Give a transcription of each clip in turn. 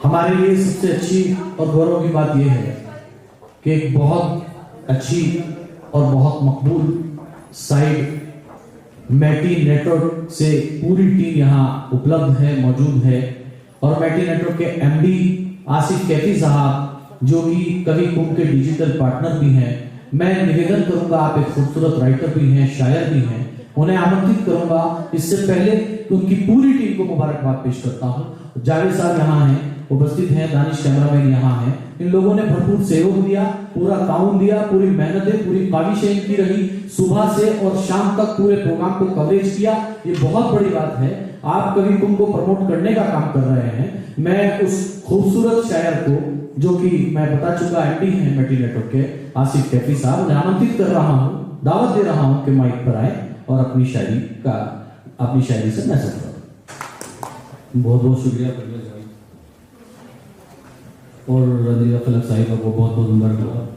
हमारे लिए सबसे अच्छी और गौरव की बात यह है कि एक बहुत अच्छी और बहुत मकबूल साइट मैटी नेटवर्क से पूरी टीम यहाँ उपलब्ध है, मौजूद है। और मैटी नेटवर्क के एमडी आसिफ कैफी साहब जो कि कवि कुंभ के डिजिटल पार्टनर भी हैं, मैं निवेदन करूंगा, आप एक खूबसूरत राइटर भी हैं, शायर भी हैं, उन्हें आमंत्रित करूंगा। इससे पहले उनकी पूरी टीम को मुबारकबाद पेश करता हूं। जावेद साहब यहाँ हैं, उपस्थित हैं, दानिश कैमरामैन यहाँ हैं। इन लोगों ने भरपूर सहयोग दिया, पूरा ताउन दिया, पूरी मेहनतें, पूरी काविशें इनकी रही, सुबह से और शाम तक पूरे प्रोग्राम को कवरेज किया। ये बहुत बड़ी बात है, आप कवि कुंभ को प्रमोट करने का काम कर रहे हैं। मैं उस खूबसूरत शायर को, जो कि मैं बता चुका एमडी हैं मैटी नेटवर्क के, आसिफ कैफी साहब, उन्हें आमंत्रित कर रहा हूं, दावत दे रहा हूं कि माइक पर आए और अपनी शायरी से मैसेज करें। बहुत बहुत शुक्रिया परवेज भाई और रंजीता फलक साहिबा को बहुत बहुत मुबारकबाद,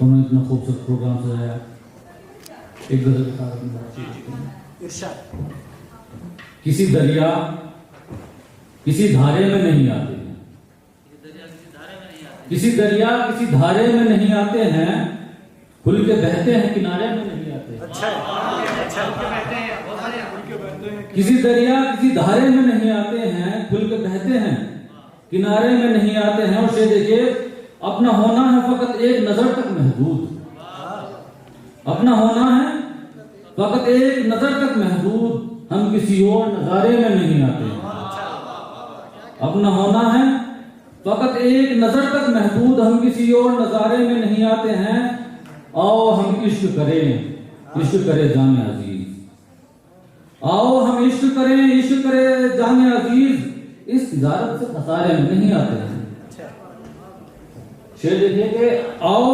उन्होंने इतना खूबसूरत प्रोग्राम सजाया। एक गजल किसी दरिया किसी धारे में नहीं आते हैं, किसी दरिया किसी धारे में नहीं आते हैं, खुल के बहते हैं किनारे में नहीं आते। किसी दरिया किसी धारे में नहीं आते हैं, खुल के बहते हैं किनारे में नहीं आते हैं। और ये देखिए, अपना होना है फकत एक नजर तक महदूद, अपना होना है फकत एक नजर तक महदूद, हम किसी और नजारे में नहीं आते हैं। अपना होना है फकत एक नजर तक महदूद, हम किसी और नजारे में नहीं आते हैं। आओ हम इश्क करें जाने अजीज, आओ हम इश्क करें जाने अजीज, इस तिजारत से खसारे में नहीं आते हैं। शेर देखिए कि आओ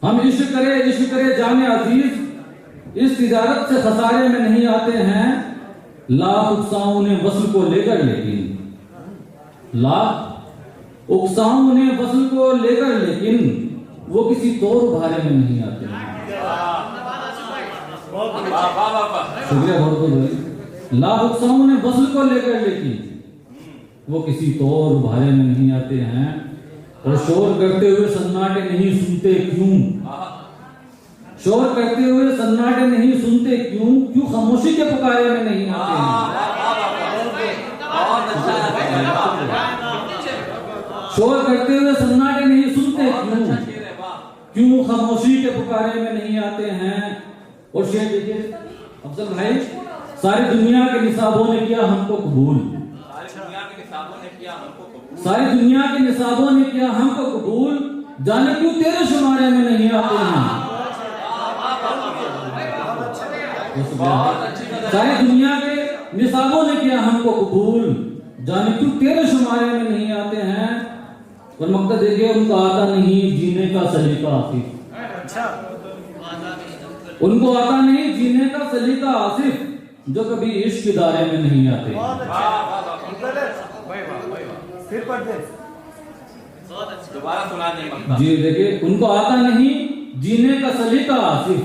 हम इश्क करें जाने अजीज, इस तिजारत से खसारे में नहीं आते हैं। लाख उकसाऊं ने वस्ल को लेकर, लेकिन लाख उकसाऊं ने वस्ल को लेकर, लेकिन वो किसी तौर भारे में नहीं आते हैं। शुक्रिया बहुत बहुत। लाख उकसाऊं ने वस्ल को लेकर, लेकिन वो किसी तौर भारे में नहीं आते हैं। और शोर करते हुए सन्नाटे नहीं सुनते क्यों, शोर करते हुए सन्नाटे नहीं सुनते क्यों, क्यों खामोशी के पुकारे में नहीं आते हैं। शोर करते हुए सन्नाटे नहीं सुनते क्यों, क्यों खामोशी के पुकारे में नहीं आते हैं। और शेर देखिए अफजल भाई, सारी दुनिया के निसाबों ने किया हमको कबूल, सारी दुनिया के निसाबों ने किया हमको कबूल, जाने क्यों तेरे शुमारे में नहीं आते हैं। सारी दुनिया के निसाबों ने किया हमको कबूल, जाने क्यों तेरे शुमारे में नहीं आते हैं। और मकसद देखिए, उनको आता नहीं जीने का सलीका आसिफ, उनको आता नहीं जीने का सलीका आसिफ, जो कभी इश्क इदारे में नहीं आते। जी देखिए, उनको आता नहीं जीने का सलीका आसिफ,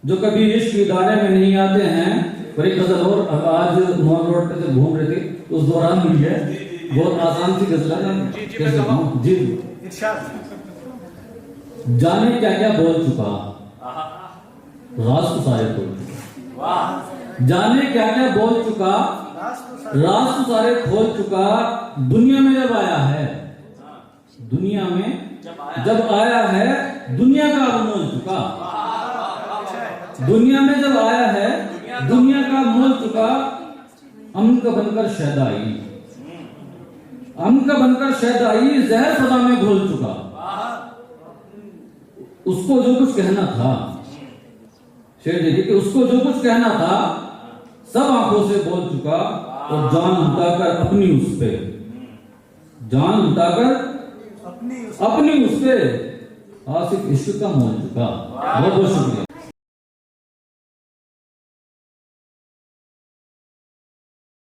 जो कभी इश्क इदारे में नहीं आते हैं। और एक गजल और, आज मोहन रोड पे घूम रहे थे उस दौरान मिली है, बहुत आसान सी गजल है जी। जाने क्या क्या बोल चुका, राज तो सारे बोल चुका, जाने क्या क्या बोल चुका, राज तो सारे खोल चुका। दुनिया में जब आया है, दुनिया में जब आया है, दुनिया का मोल चुका, दुनिया में जब आया है, दुनिया का मोल चुका। अमन का बनकर शहदाई, अमन का बनकर शहदाई, जहर सदा में घोल चुका। उसको जो कुछ कहना था, शेर देखिए कि उसको जो कुछ कहना था सब आंखों से बोल चुका। और जान लुटाकर अपनी उस पे, जान लुटाकर अपनी उस पे आसिफ इश्क का मोल चुका। बहुत बहुत शुक्रिया।